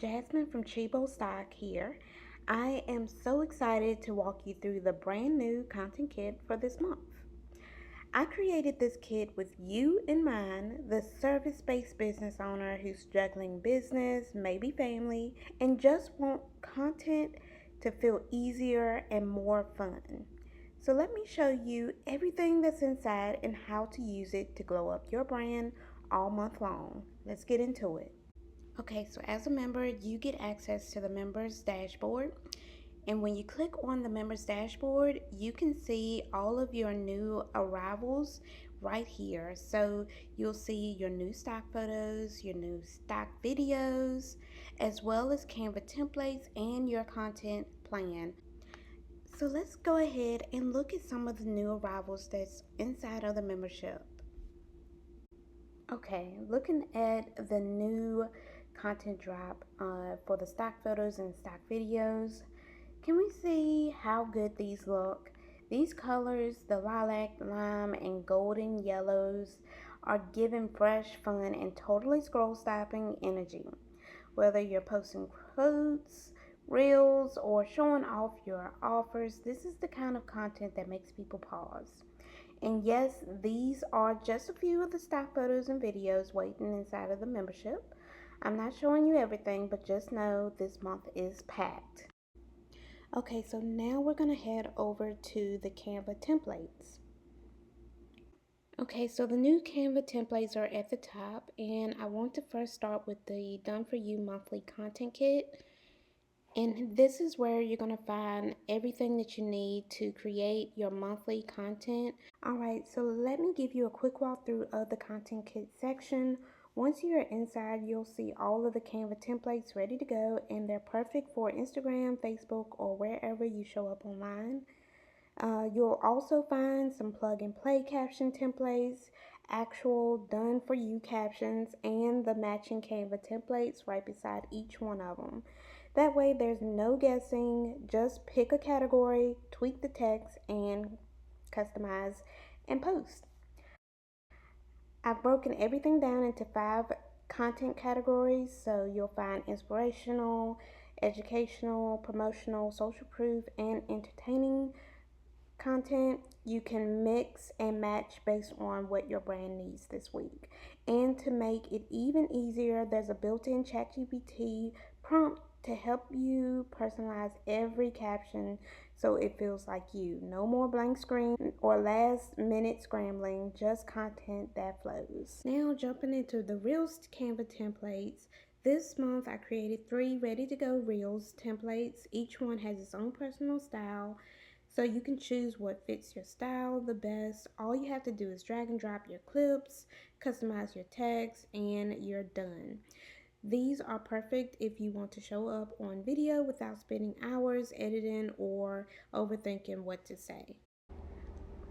Jasmine from Chibo Stock here. I am so excited to walk you through the brand new content kit for this month. I created this kit with you in mind, the service-based business owner who's juggling business, maybe family, and just want content to feel easier and more fun. So let me show you everything that's inside and how to use it to glow up your brand all month long. Let's get into it. Okay, so as a member, you get access to the members dashboard. And when you click on the members dashboard, you can see all of your new arrivals right here. So you'll see your new stock photos, your new stock videos, as well as Canva templates and your content plan. So let's go ahead and look at some of the new arrivals that's inside of the membership. Okay, looking at the new content drop for the stock photos and stock videos, can we see how good these look? These colors, the lilac, lime, and golden yellows, are giving fresh, fun, and totally scroll stopping energy. Whether you're posting quotes, reels, or showing off your offers, this is the kind of content that makes people pause. And yes, these are just a few of the stock photos and videos waiting inside of the membership. I'm not showing you everything, but just know this month is packed. Okay, so now we're going to head over to the Canva templates. Okay, so the new Canva templates are at the top, and I want to first start with the Done For You monthly content kit. And this is where you're going to find everything that you need to create your monthly content. Alright, so let me give you a quick walkthrough of the content kit section. Once you're inside, you'll see all of the Canva templates ready to go, and they're perfect for Instagram, Facebook, or wherever you show up online. You'll also find some plug and play caption templates, actual done for you captions, and the matching Canva templates right beside each one of them. That way there's no guessing, just pick a category, tweak the text, and customize and post. I've broken everything down into 5 content categories, so you'll find inspirational, educational, promotional, social proof, and entertaining content. You can mix and match based on what your brand needs this week. And to make it even easier, there's a built-in ChatGPT prompt to help you personalize every caption so it feels like you. No more blank screen or last minute scrambling, just content that flows. Now jumping into the Reels Canva templates. This month I created 3 ready to go Reels templates. Each one has its own personal style, so you can choose what fits your style the best. All you have to do is drag and drop your clips, customize your text, and you're done. These are perfect if you want to show up on video without spending hours editing or overthinking what to say.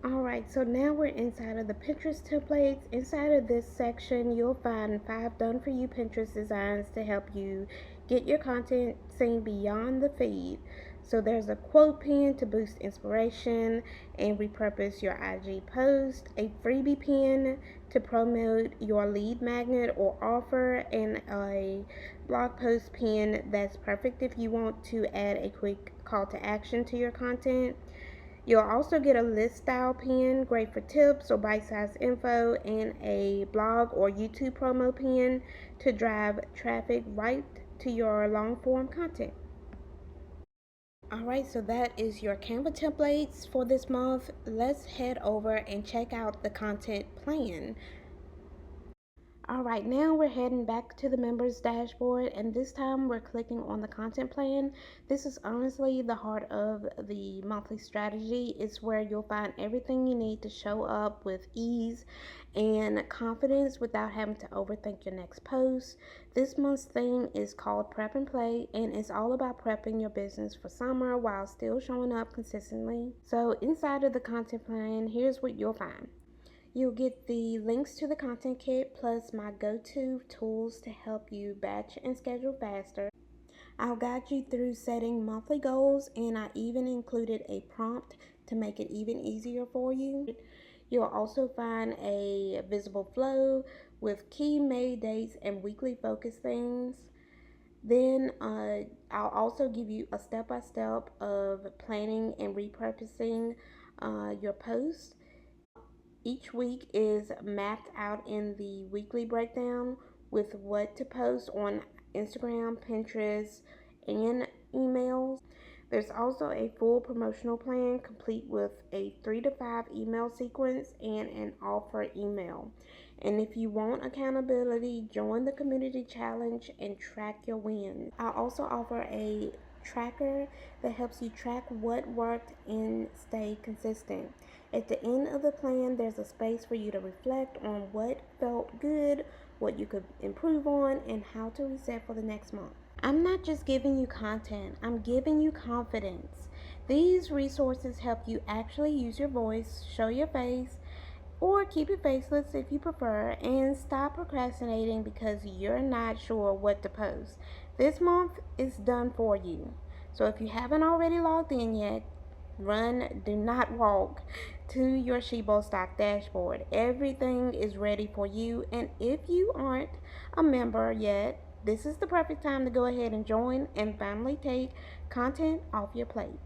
Alright, so now we're inside of the Pinterest templates. Inside of this section, you'll find 5 done for you Pinterest designs to help you get your content seen beyond the feed. So there's a quote pin to boost inspiration and repurpose your IG post, a freebie pin to promote your lead magnet or offer, and a blog post pin that's perfect if you want to add a quick call to action to your content. You'll also get a list style pin, great for tips or bite-sized info, and a blog or YouTube promo pin to drive traffic right to your long form content. Alright, so that is your Canva templates for this month. Let's head over and check out the content plan. Alright, now we're heading back to the members dashboard, and this time we're clicking on the content plan. This is honestly the heart of the monthly strategy. It's where you'll find everything you need to show up with ease and confidence without having to overthink your next post. This month's theme is called Prep and Play, and it's all about prepping your business for summer while still showing up consistently. So inside of the content plan, here's what you'll find. You'll get the links to the content kit plus my go-to tools to help you batch and schedule faster. I'll guide you through setting monthly goals, and I even included a prompt to make it even easier for you. You'll also find a visible flow with key May dates and weekly focus things. Then I'll also give you a step by step of planning and repurposing your posts. Each week is mapped out in the weekly breakdown with what to post on Instagram, Pinterest, and emails. There's also a full promotional plan complete with a 3 to 5 email sequence and an offer email. And if you want accountability, join the community challenge and track your wins. I also offer a tracker that helps you track what worked and stay consistent. At the end of the plan, there's a space for you to reflect on what felt good, what you could improve on, and how to reset for the next month. I'm not just giving you content, I'm giving you confidence. These resources help you actually use your voice, show your face, or keep it faceless if you prefer, and stop procrastinating because you're not sure what to post. This month is done for you. So if you haven't already logged in yet, run, do not walk to your Shibo stock dashboard. Everything is ready for you, and if you aren't a member yet, this is the perfect time to go ahead and join and finally take content off your plate.